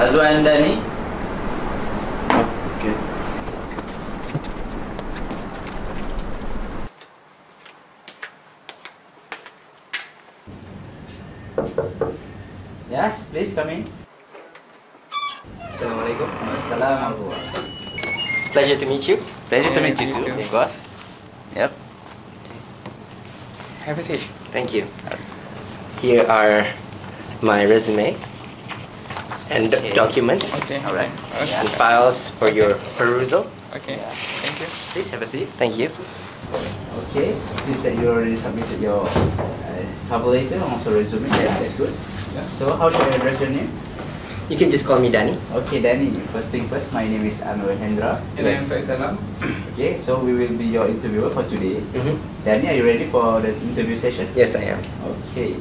Hazwan Dani. Okay. Yes, please come in. Assalamualaikum. Assalamualaikum. Pleasure to meet you. Pleasure to meet you too, of course. Yep. Have a seat. Thank you. Here are my resume and documents All right. and files for your perusal. Okay, Yeah. thank you. Please have a seat. Thank you. Okay. Since that you already submitted your cover letter and also resume, that's good. Yeah. So how should I address your name? You can just call me Dani. Okay, Dani. First thing first, my name is Ainul. And I am Faisalam. Okay, so we will be your interviewer for today. Mm-hmm. Dani, are you ready for the interview session? Yes, I am. Okay.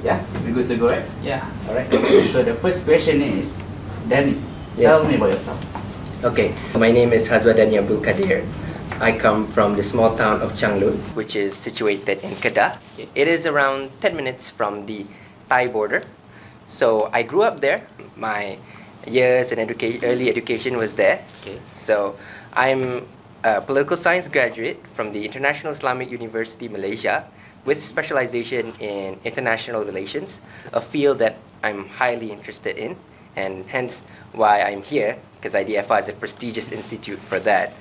Yeah, we're good to go, right? Yeah. Alright. So the first question is, Dani, Yes. tell me about yourself. Okay, my name is Hazwan Dani Abdul Kadir. I come from the small town of Changlun, which is situated in Kedah. Okay. It is around 10 minutes from the Thai border. So I grew up there. My years and early education was there. Okay. So I'm a political science graduate from the International Islamic University, Malaysia, with specialization in international relations, a field that I'm highly interested in, and hence why I'm here, because IDFR is a prestigious institute for that.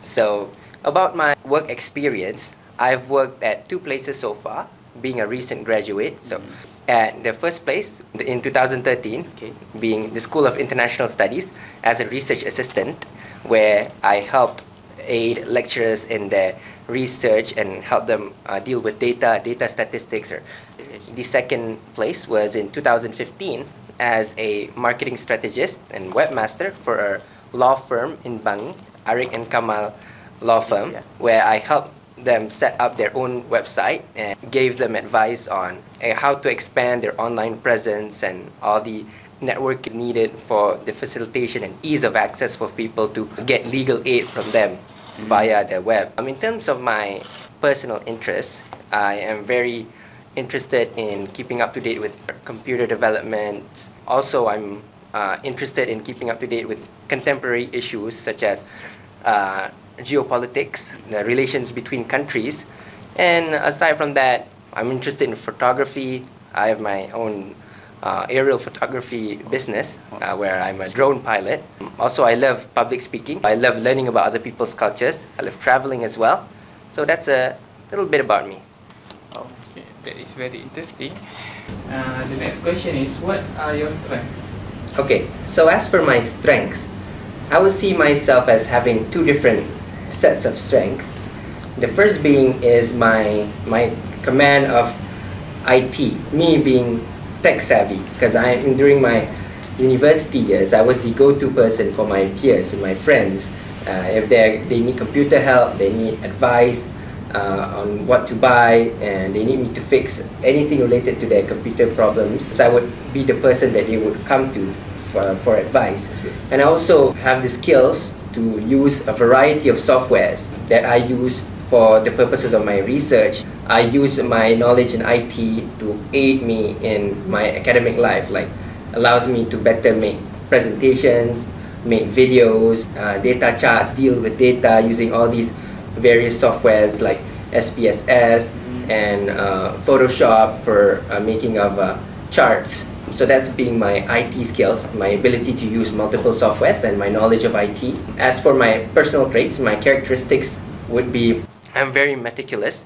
So about my work experience, I've worked at 2 places so far, being a recent graduate. So at the first place, in 2013, Okay. being the School of International Studies as a research assistant, where I helped aid lecturers in their research and help them deal with data statistics. The second place was in 2015 as a marketing strategist and webmaster for a law firm in Bangi, Arik and Kamal law firm, Yeah. where I helped them set up their own website and gave them advice on how to expand their online presence and all the network is needed for the facilitation and ease of access for people to get legal aid from them via the web. In terms of my personal interests, I am very interested in keeping up to date with computer development. Also, I'm interested in keeping up to date with contemporary issues such as geopolitics, the relations between countries. And aside from that, I'm interested in photography. I have my own aerial photography business where I'm a drone pilot. Also, I love public speaking. I love learning about other people's cultures. I love traveling as well. So that's a little bit about me. Okay, that is very interesting. The next question is, what are your strengths? Okay, so as for my strengths, I would see myself as having 2 different sets of strengths. The first being is my command of IT, me being tech savvy, because during my university years, I was the go-to person for my peers and my friends. If they need computer help, they need advice on what to buy, and they need me to fix anything related to their computer problems, so I would be the person that they would come to for advice. And I also have the skills to use a variety of softwares that I use for the purposes of my research. I use my knowledge in IT to aid me in my academic life, like allows me to better make presentations, make videos, data charts, deal with data using all these various softwares like SPSS and Photoshop for making of charts. So that's being my IT skills, my ability to use multiple softwares and my knowledge of IT. As for my personal traits, my characteristics would be I'm very meticulous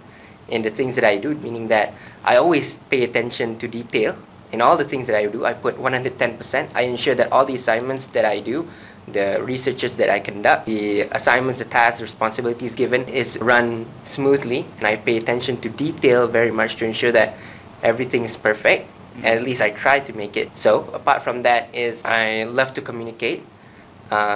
in the things that I do, meaning that I always pay attention to detail. In all the things that I do, I put 110%. I ensure that all the assignments that I do, the researches that I conduct, the assignments, the tasks, responsibilities given is run smoothly, and I pay attention to detail very much to ensure that everything is perfect. At least I try to make it so. Apart from that is I love to communicate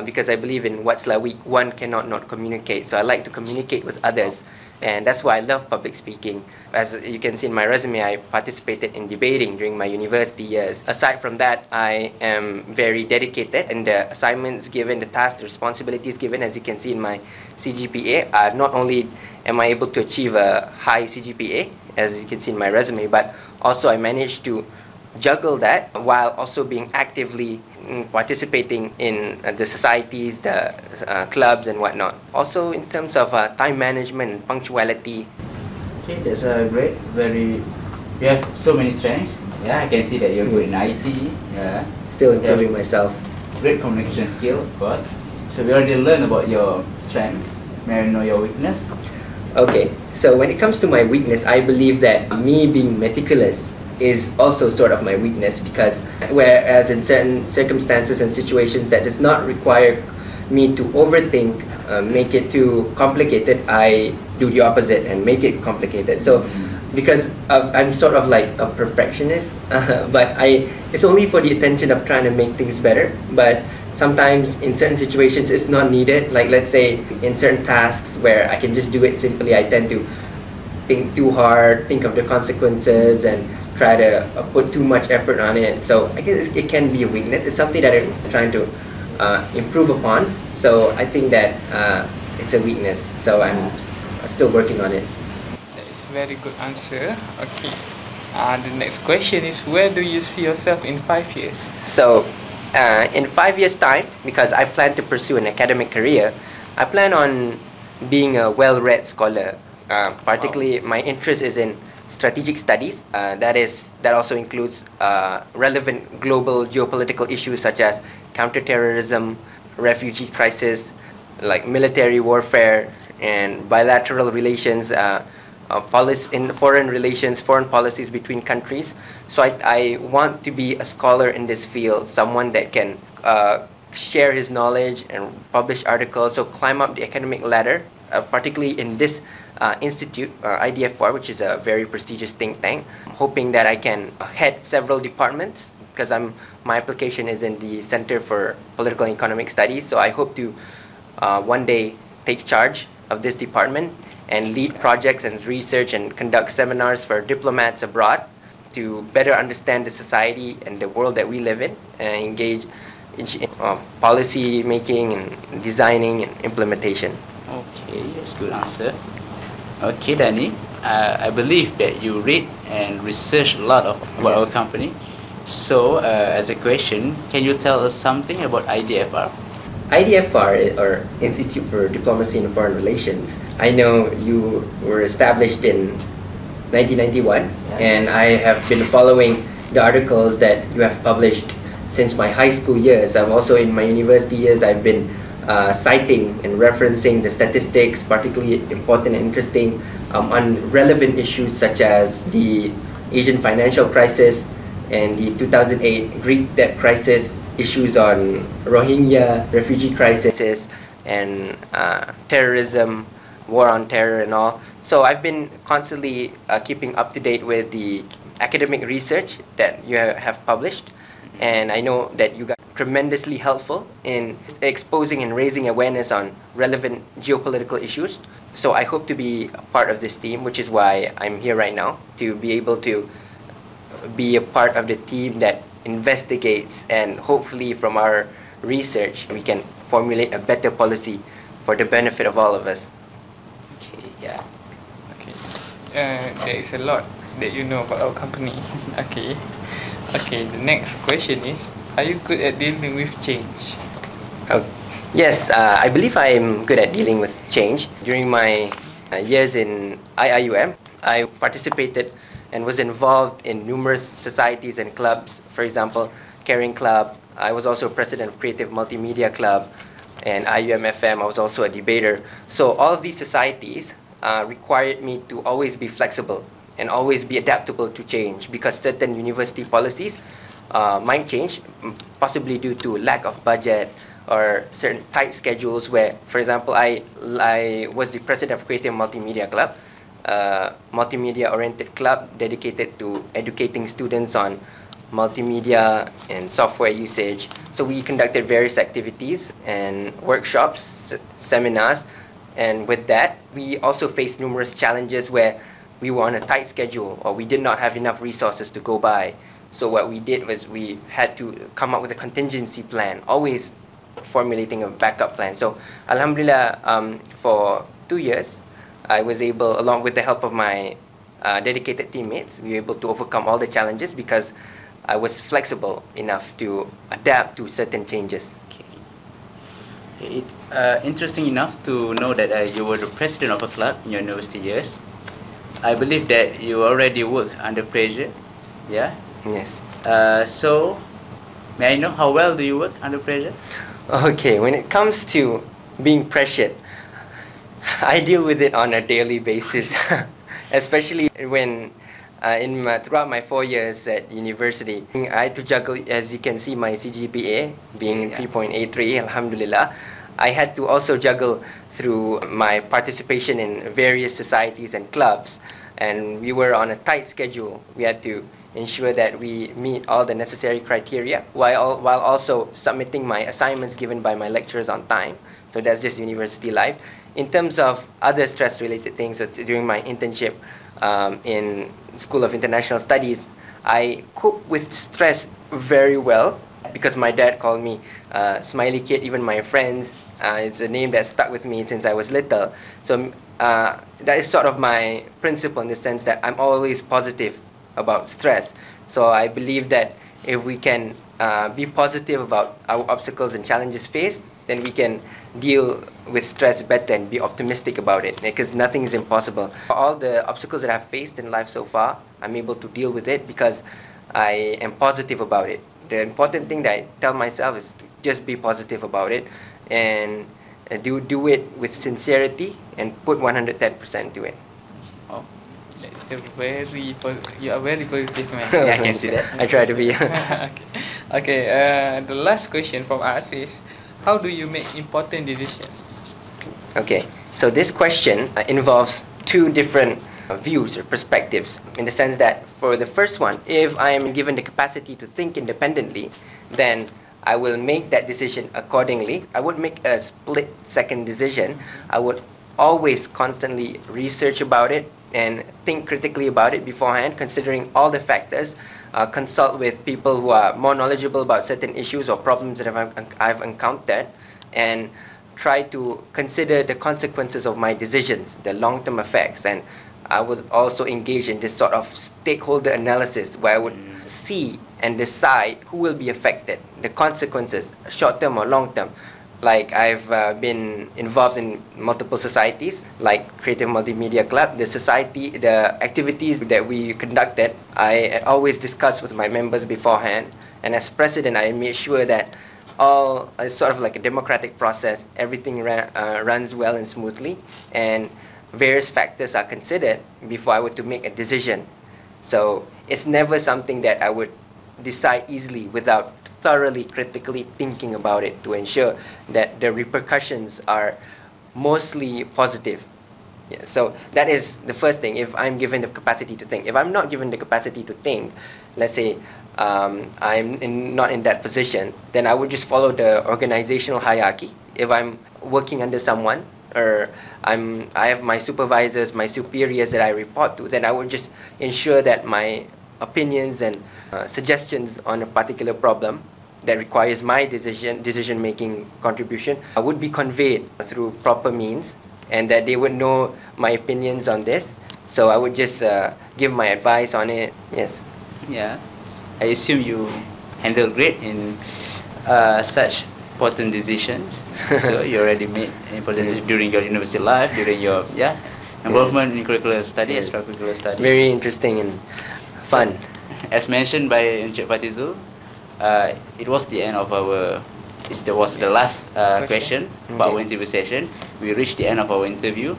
because I believe in what's like one cannot not communicate. So I like to communicate with others, and that's why I love public speaking. As you can see in my resume, I participated in debating during my university years. Aside from that, I am very dedicated in the assignments given, the tasks, the responsibilities given. As you can see in my CGPA, not only am I able to achieve a high CGPA, as you can see in my resume, but also I managed to juggle that while also being actively participating in the societies, the clubs and whatnot. Also in terms of time management and punctuality. Okay, that's a great, very, you have so many strengths. Yeah, I can see that you're good in IT. Yeah. Still improving myself. Great communication skill, of course. So we already learned about your strengths. May I know your weakness? Okay, so when it comes to my weakness, I believe that me being meticulous is also sort of my weakness, because whereas in certain circumstances and situations that does not require me to overthink, make it too complicated, I do the opposite and make it complicated. So because I'm sort of like a perfectionist, but it's only for the intention of trying to make things better. But sometimes in certain situations it's not needed. Like let's say in certain tasks where I can just do it simply, I tend to think too hard, think of the consequences, and try to put too much effort on it. So I guess it can be a weakness. It's something that I'm trying to improve upon. So I think that it's a weakness. So I'm still working on it. That is very good answer. Okay. The next question is, where do you see yourself in 5 years? So in 5 years' time, because I plan to pursue an academic career, I plan on being a well-read scholar. Particularly, my interest is in strategic studies. That also includes relevant global geopolitical issues such as counterterrorism, refugee crisis, like military warfare, and bilateral relations, in foreign relations, foreign policies between countries. So I want to be a scholar in this field, someone that can share his knowledge and publish articles, so climb up the academic ladder, particularly in this institute, IDFR, which is a very prestigious think tank. I'm hoping that I can head several departments, because my application is in the Center for Political and Economic Studies, so I hope to one day take charge of this department and lead projects and research and conduct seminars for diplomats abroad to better understand the society and the world that we live in, and engage in policy making and designing and implementation. Okay, that's a good answer. Okay, Dani, I believe that you read and research a lot about our company. So, as a question, can you tell us something about IDFR? IDFR, or Institute for Diplomacy and Foreign Relations, I know you were established in 1991, and I have been following the articles that you have published since my high school years. I've also, in my university years, I've been citing and referencing the statistics, particularly important and interesting, on relevant issues such as the Asian financial crisis and the 2008 Greek debt crisis, issues on Rohingya refugee crisis, and terrorism, war on terror and all. So I've been constantly keeping up to date with the academic research that you have published, and I know that you got tremendously helpful in exposing and raising awareness on relevant geopolitical issues. So I hope to be a part of this team, which is why I'm here right now, to be able to be a part of the team that investigates, and hopefully from our research we can formulate a better policy for the benefit of all of us. Okay, yeah. Okay. There is a lot that you know about our company. Okay. Okay, the next question is, are you good at dealing with change? Yes, I believe I'm good at dealing with change. During my years in IIUM, I participated and was involved in numerous societies and clubs. For example, Caring Club. I was also president of Creative Multimedia Club, and IUM FM. I was also a debater. So all of these societies required me to always be flexible and always be adaptable to change, because certain university policies might change, possibly due to lack of budget or certain tight schedules. Where, for example, I was the president of Creative Multimedia Club, multimedia-oriented club dedicated to educating students on multimedia and software usage. So we conducted various activities and workshops, seminars, and with that, we also faced numerous challenges where we were on a tight schedule or we did not have enough resources to go by. So what we did was we had to come up with a contingency plan, always formulating a backup plan. So Alhamdulillah, for 2 years, I was able, along with the help of my dedicated teammates, we were able to overcome all the challenges, because I was flexible enough to adapt to certain changes. Interesting enough to know that you were the president of a club in your university years. I believe that you already work under pressure. Yeah. Yes. So, may I know how well do you work under pressure? Okay, when it comes to being pressured, I deal with it on a daily basis, especially when throughout my 4 years at university, I had to juggle, as you can see, my CGPA being 3.83, alhamdulillah. I had to also juggle through my participation in various societies and clubs, and we were on a tight schedule. We had to ensure that we meet all the necessary criteria while also submitting my assignments given by my lecturers on time. So that's just university life. In terms of other stress-related things, during my internship in School of International Studies, I cope with stress very well because my dad called me Smiley Kid. Even my friends, it's a name that stuck with me since I was little. So that is sort of my principle in the sense that I'm always positive about stress. So I believe that if we can be positive about our obstacles and challenges faced, then we can deal with stress better and be optimistic about it, because nothing is impossible. All the obstacles that I've faced in life so far, I'm able to deal with it because I am positive about it. The important thing that I tell myself is to just be positive about it and do it with sincerity and put 110% to it. Oh, that's a you are very positive man. Yeah, I can see that. I try to be. Okay. The last question from us is, how do you make important decisions? Okay, so this question involves two different views or perspectives, in the sense that for the first one, if I am given the capacity to think independently, then I will make that decision accordingly. I would make a split-second decision. I would always constantly research about it and think critically about it beforehand, considering all the factors, consult with people who are more knowledgeable about certain issues or problems that I've encountered, and try to consider the consequences of my decisions, the long-term effects. And I would also engage in this sort of stakeholder analysis where I would see and decide who will be affected, the consequences, short-term or long-term. Like I've been involved in multiple societies, like Creative Multimedia Club. The activities that we conducted, I always discussed with my members beforehand. And as president, I made sure that all sort of like a democratic process, everything runs well and smoothly, and various factors are considered before I were to make a decision. So it's never something that I would decide easily without thoroughly critically thinking about it to ensure that the repercussions are mostly positive. Yeah, so that is the first thing, if I'm given the capacity to think. If I'm not given the capacity to think, let's say not in that position, then I would just follow the organizational hierarchy. If I'm working under someone, or I have my supervisors, my superiors that I report to, then I would just ensure that my opinions and suggestions on a particular problem that requires my decision-making contribution would be conveyed through proper means, and that they would know my opinions on this. So I would just give my advice on it. Yes. Yeah. I assume you handle great in such important decisions. So you already made important decisions during your university life, during your involvement in curricular study, extracurricular study. Very interesting and fun. As mentioned by Encik Fatizul, it was the end of our. That was the last question for our interview session. We reached the end of our interview.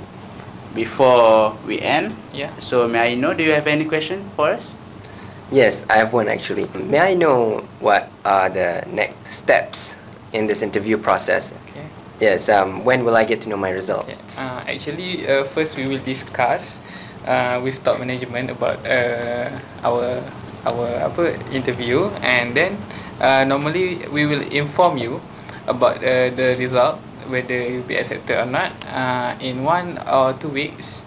Before we end, so may I know, do you have any question for us? Yes, I have one actually. May I know what are the next steps in this interview process? Okay. Yes. When will I get to know my results? Actually, first we will discuss with top management about our interview, and then normally we will inform you about the result, whether you'll be accepted or not, in 1 or 2 weeks,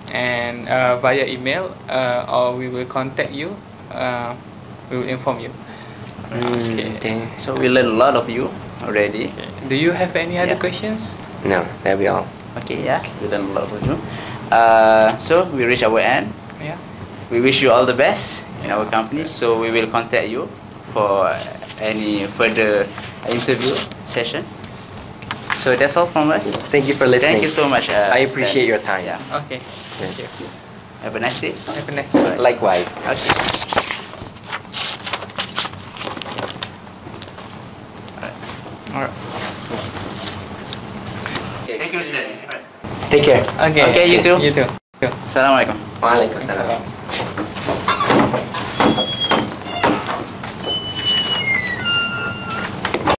and via email, or we will contact you. We will inform you. Okay. So we learned a lot of you already. Okay. Do you have any other questions? No, that'll be all. Okay, we learned a lot of you. So we reach our end. Yeah. We wish you all the best in our company. So we will contact you for any further interview session. So that's all from us. Thank you for listening. Thank you so much. I appreciate your time. Yeah. Okay. Thank you. Have a nice day. Have a nice day. Likewise. Okay. All right. Thank you, Mr. Dani. Take care. Okay. Okay, you too. You too. Assalamualaikum. Waalaikumsalam.